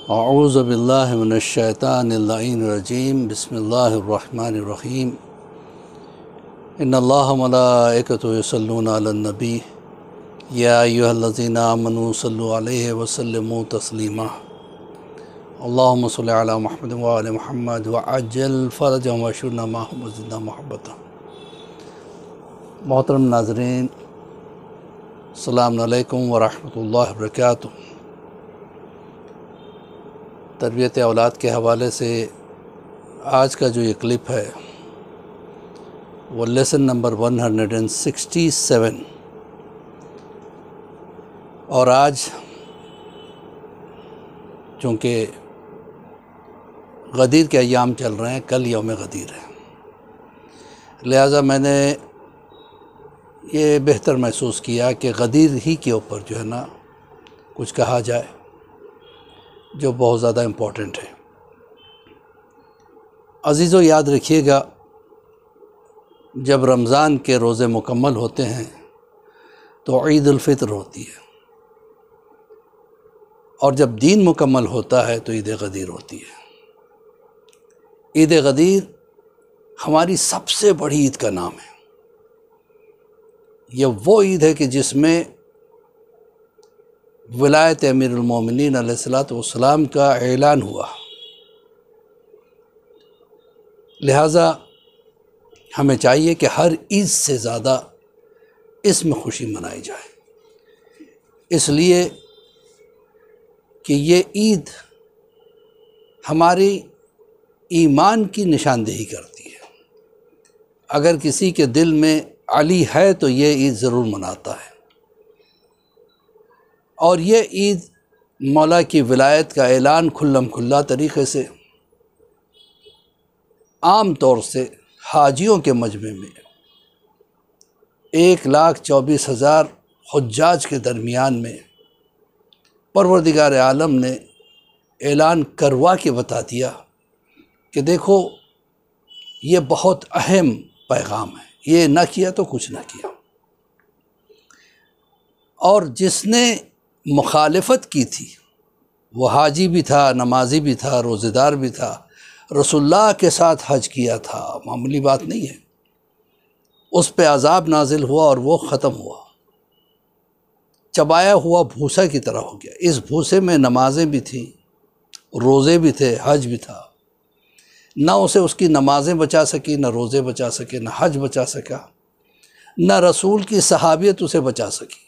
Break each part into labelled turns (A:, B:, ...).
A: अऊज़ु बिल्लाहि मिनश्शैतानिर्रजीम बिस्मिल्लाहिर्रहमानिर्रहीम इन्नल्लाह व मलाइकतहु युसल्लूना अलन नबी या अय्युहल्लज़ीना आमनू सल्लु अलैहि व सल्लिमू तस्लीमा अल्लाहुम्मा सल्लि अला मुहम्मद व आलि मुहम्मद व अज्जिल फ़रजहुम वशुरना माहुम व ज़िदना मुहब्बता। मोहतरम नाज़रीन, अस्सलामु अलैकुम व रहमतुल्लाहि व बरकातुहू। तरबियत औलाद के हवाले से आज का जो ये क्लिप है वो लेसन नंबर 167 और आज चूँकि गदीर के अय्याम चल रहे हैं, कल यौम गदीर है, लिहाजा मैंने ये बेहतर महसूस किया कि गदीर ही के ऊपर जो है ना कुछ कहा जाए जो बहुत ज़्यादा इम्पोर्टेंट है। अज़ीज़ों, याद रखिएगा, जब रमज़ान के रोज़े मुकम्मल होते हैं तो ईद उल फ़ितर होती है, और जब दीन मुकम्मल होता है तो ईद गदीर होती है। ईद गदीर हमारी सबसे बड़ी ईद का नाम है। यह वो ईद है कि जिसमें विलायत अमीरुल मोमिनीन अलैहिस्सलातु वस्सलाम का ऐलान हुआ। लिहाजा हमें चाहिए कि हर ईद से ज़्यादा इसमें खुशी मनाई जाए, इसलिए कि ये ईद हमारी ईमान की निशानदेही करती है। अगर किसी के दिल में अली है तो ये ईद ज़रूर मनाता है, और ये ईद मौला की विलायत का ऐलान खुल्लम खुल्ला तरीक़े से आम तौर से हाजियों के मजमे में 1,24,000 हुज्जाज के दरमियान में परवरदिगार आलम ने ऐलान करवा के बता दिया कि देखो, ये बहुत अहम पैगाम है, ये ना किया तो कुछ ना किया। और जिसने मुखालिफत की थी वो हाजी भी था, नमाजी भी था, रोज़ेदार भी था, रसूलुल्लाह के साथ हज किया था, मामूली बात नहीं है। उस पे अज़ाब नाजिल हुआ और वो ख़त्म हुआ, चबाया हुआ भूसा की तरह हो गया। इस भूसे में नमाज़ें भी थीं, रोज़े भी थे, हज भी था। ना उसे उसकी नमाज़ें बचा सकी, ना रोज़े बचा सके, ना हज बचा सका, ना रसूल की सहाबियत उसे बचा सकी।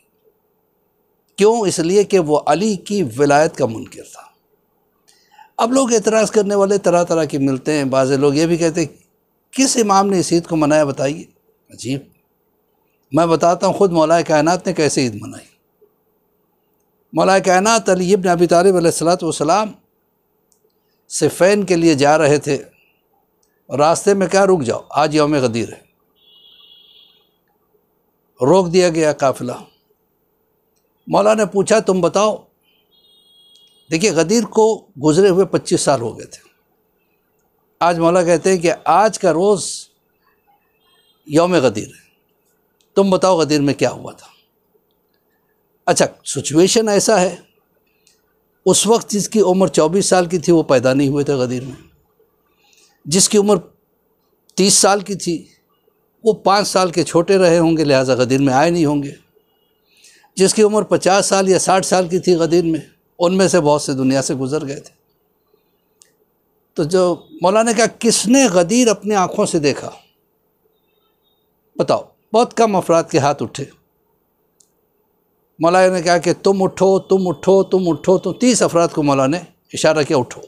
A: क्यों? इसलिए कि वो अली की विलायत का मुनकिर था। अब लोग एतराज़ करने वाले तरह तरह के मिलते हैं। बाज़ लोग ये भी कहते हैं किस इमाम ने इस ईद को मनाया, बताइए। अजीब, मैं बताता हूँ ख़ुद मौला कायनात ने कैसे ईद मनाई। मौला कायनात अली इब्न अबी तालिब अलैहिस्सलातु वस्सलाम सिफ़ैन के लिए जा रहे थे, रास्ते में क्या, रुक जाओ, आज यौम गदीर है। रोक दिया गया काफ़िला। मौला ने पूछा, तुम बताओ। देखिए, गदीर को गुज़रे हुए 25 साल हो गए थे। आज मौला कहते हैं कि आज का रोज़ यौम गदीर है, तुम बताओ गदीर में क्या हुआ था। अच्छा, सिचुएशन ऐसा है, उस वक्त जिसकी उम्र 24 साल की थी वो पैदा नहीं हुए थे गदीर में। जिसकी उम्र 30 साल की थी वो 5 साल के छोटे रहे होंगे, लिहाजा गदीर में आए नहीं होंगे। जिसकी उम्र 50 साल या 60 साल की थी गदीर में, उनमें से बहुत से दुनिया से गुजर गए थे। तो जो मौला ने कहा, किसने गदीर अपनी आँखों से देखा, बताओ। बहुत कम अफराद के हाथ उठे। मौला ने कहा कि तुम उठो, तुम उठो, तुम उठो। तो 30 अफराद को मौला ने इशारा किया, उठो,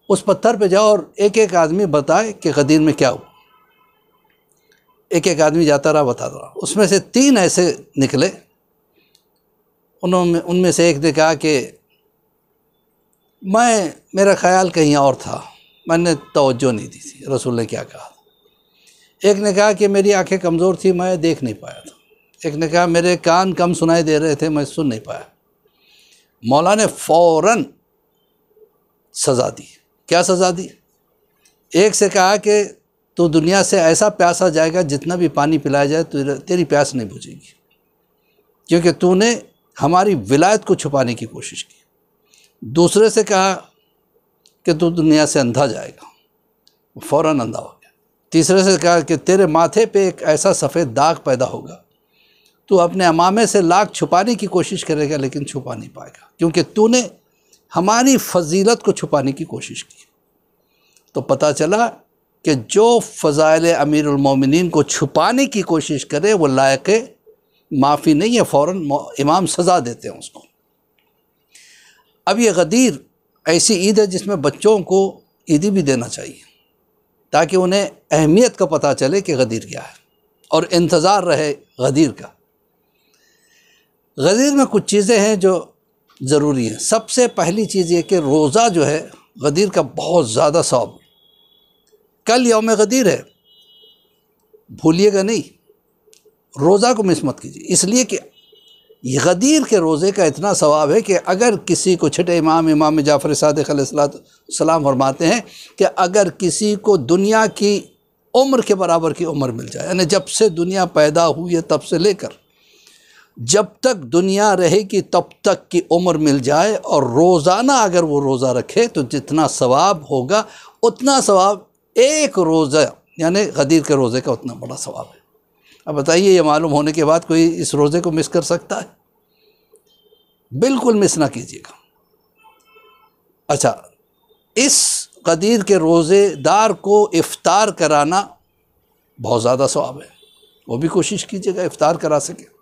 A: उस पत्थर पे जाओ और एक एक आदमी बताए कि गदीर में क्या हुआ। एक एक आदमी जाता रहा, बताता रहा। उसमें से 3 ऐसे निकले, उनमें से एक ने कहा कि मेरा ख़्याल कहीं और था, मैंने तवज्जो नहीं दी थी रसूल ने क्या कहा। एक ने कहा कि मेरी आंखें कमज़ोर थी, मैं देख नहीं पाया था। एक ने कहा मेरे कान कम सुनाई दे रहे थे, मैं सुन नहीं पाया। मौला ने फ़ौरन सज़ा दी। क्या सज़ा दी? एक से कहा कि तो दुनिया से ऐसा प्यासा जाएगा, जितना भी पानी पिलाया जाए तो तेरी प्यास नहीं बुझेगी, क्योंकि तूने हमारी विलायत को छुपाने की कोशिश की। दूसरे से कहा कि तू दुनिया से अंधा जाएगा, फ़ौरन अंधा हो गया। तीसरे से कहा कि तेरे माथे पे एक ऐसा सफ़ेद दाग पैदा होगा, तू अपने अमामे से लाख छुपाने की कोशिश करेगा लेकिन छुपा नहीं पाएगा, क्योंकि तूने हमारी फजीलत को छुपाने की कोशिश की। तो पता चला कि जो फ़ज़ाइल अमीरुल मोमिनीन को छुपाने की कोशिश करे वो लायक माफ़ी नहीं है, फ़ौरन इमाम सज़ा देते हैं उसको। अब ये गदीर ऐसी ईद है जिसमें बच्चों को ईदी भी देना चाहिए ताकि उन्हें अहमियत का पता चले कि गदीर क्या है और इंतज़ार रहे गदीर का। गदीर में कुछ चीज़ें हैं जो ज़रूरी हैं। सबसे पहली चीज़ ये कि रोज़ा जो है गदीर का बहुत ज़्यादा सवाब। कल यौम गदीर है, भूलिएगा नहीं, रोज़ा को मिस मत कीजिए, इसलिए कि गदीर के रोज़े का इतना सवाब है कि अगर किसी को, छठे इमाम जाफ़र सादिक़ अलैहिस्सलाम फरमाते हैं कि अगर किसी को दुनिया की उम्र के बराबर की उम्र मिल जाए, यानी जब से दुनिया पैदा हुई है तब से लेकर जब तक दुनिया रहेगी तब तक की उम्र मिल जाए, और रोज़ाना अगर वो रोज़ा रखे तो जितना सवाब होगा उतना सवाब एक रोज़ा यानी गदीर के रोज़े का उतना बड़ा सवाब है। अब बताइए, ये मालूम होने के बाद कोई इस रोज़े को मिस कर सकता है? बिल्कुल मिस ना कीजिएगा। अच्छा, इस गदीर के रोज़ेदार को इफ्तार कराना बहुत ज़्यादा सवाब है, वो भी कोशिश कीजिएगा इफ्तार करा सके।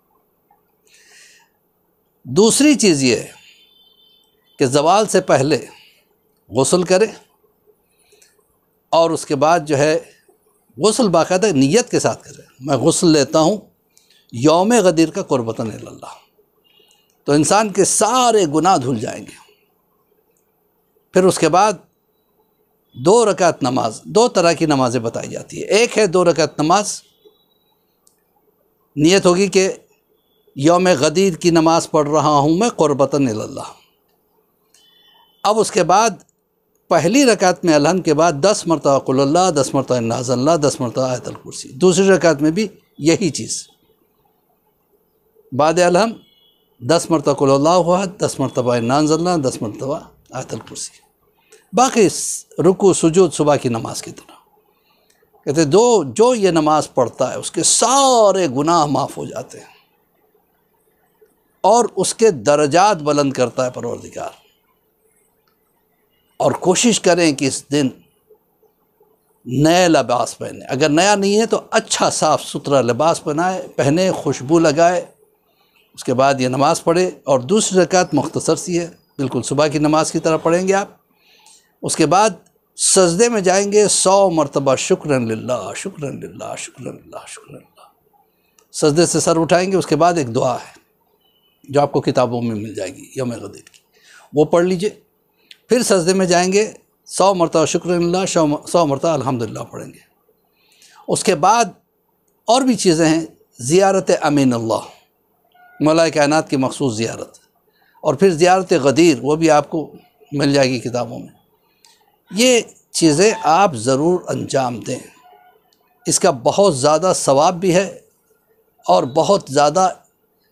A: दूसरी चीज़ ये है कि ज़वाल से पहले गुस्ल करे और उसके बाद जो है गुस्ल बाकायदा नियत के साथ करे, मैं गुस्ल लेता हूँ यौम गदीर का कुर्बतन इल्लल्लाह, तो इंसान के सारे गुनाह धुल जाएंगे। फिर उसके बाद 2 रकात नमाज, 2 तरह की नमाज़ें बताई जाती है। एक है 2 रकात नमाज, नियत होगी कि यौम गदीर की नमाज़ पढ़ रहा हूँ मैं कुर्बतन इल्लल्लाह। अब उसके बाद पहली रकात में अलहम के बाद 10 मरतबा कुल अल्लाह, 10 मरतबा इन्ना अंज़लना, 10 मरतबा आयतुल कुर्सी। दूसरी रकात में भी यही चीज़, बाद अलहम 10 मरतबा कुल अल्लाह हुआ, 10 मरतबा इन्ना अंज़लना, 10 मरतबा आयतुल कुर्सी। बाकी रुकू सुजूद सुबह की नमाज की तरह। कहते जो ये नमाज पढ़ता है उसके सारे गुनाह माफ़ हो जाते हैं और उसके दर्जात बुलंद करता है परवरदिगार। और कोशिश करें कि इस दिन नए लिबास पहने, अगर नया नहीं है तो अच्छा साफ़ सुथरा लिबास पहने, खुशबू लगाए, उसके बाद ये नमाज़ पढ़े। और दूसरी रकात मुख्तसर सी है, बिल्कुल सुबह की नमाज की तरह पढ़ेंगे आप। उसके बाद सजदे में जाएंगे 100 मरतबा शुक्रन लिल्लाह, शुक्रन लिल्लाह, शुक्रन लिल्लाह, शुक्रन लिल्लाह। सजदे से सर उठाएंगे। उसके बाद एक दुआ है जो आपको किताबों में मिल जाएगी यौम गदीर की, वो पढ़ लीजिए। फिर सजदे में जाएंगे 100 मरतबा शुक्रन लिल्लाह, 100 मरतबा अल्हम्दुलिल्लाह पढ़ेंगे। उसके बाद और भी चीज़ें हैं, ज़ियारत अमीनुल्लाह, मौला कायनात की मखसूस ज़ियारत, और फिर ज़ियारत गदीर, वो भी आपको मिल जाएगी किताबों में। ये चीज़ें आप ज़रूर अंजाम दें, इसका बहुत ज़्यादा सवाब भी है और बहुत ज़्यादा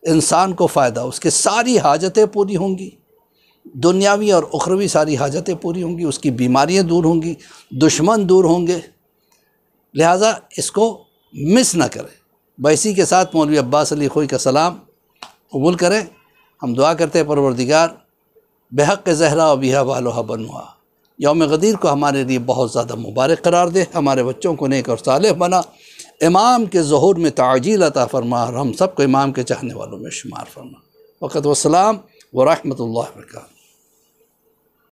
A: इंसान को फ़ायदा, उसके सारी हाजतें पूरी होंगी, दुनियावी और उखरवी सारी हाजतें पूरी होंगी, उसकी बीमारियां दूर होंगी, दुश्मन दूर होंगे। लिहाजा इसको मिस ना करें। बैसी के साथ मौलवी अब्बास अली खोई का सलाम कबूल करें। हम दुआ करते हैं परवरदिगार बेहक़ ज़हरा व बिहा वालुहा बनुहा, यौम गदीर को हमारे लिए बहुत ज़्यादा मुबारक करार दे, हमारे बच्चों को नेक और सालेह बना, इमाम के ज़ुहूर में ताजील अता फरमा और हम सबको इमाम के चाहने वालों में शुमार फरमा। वक़्त वस्सलाम व रहमतुल्लाहि व बरकातहू।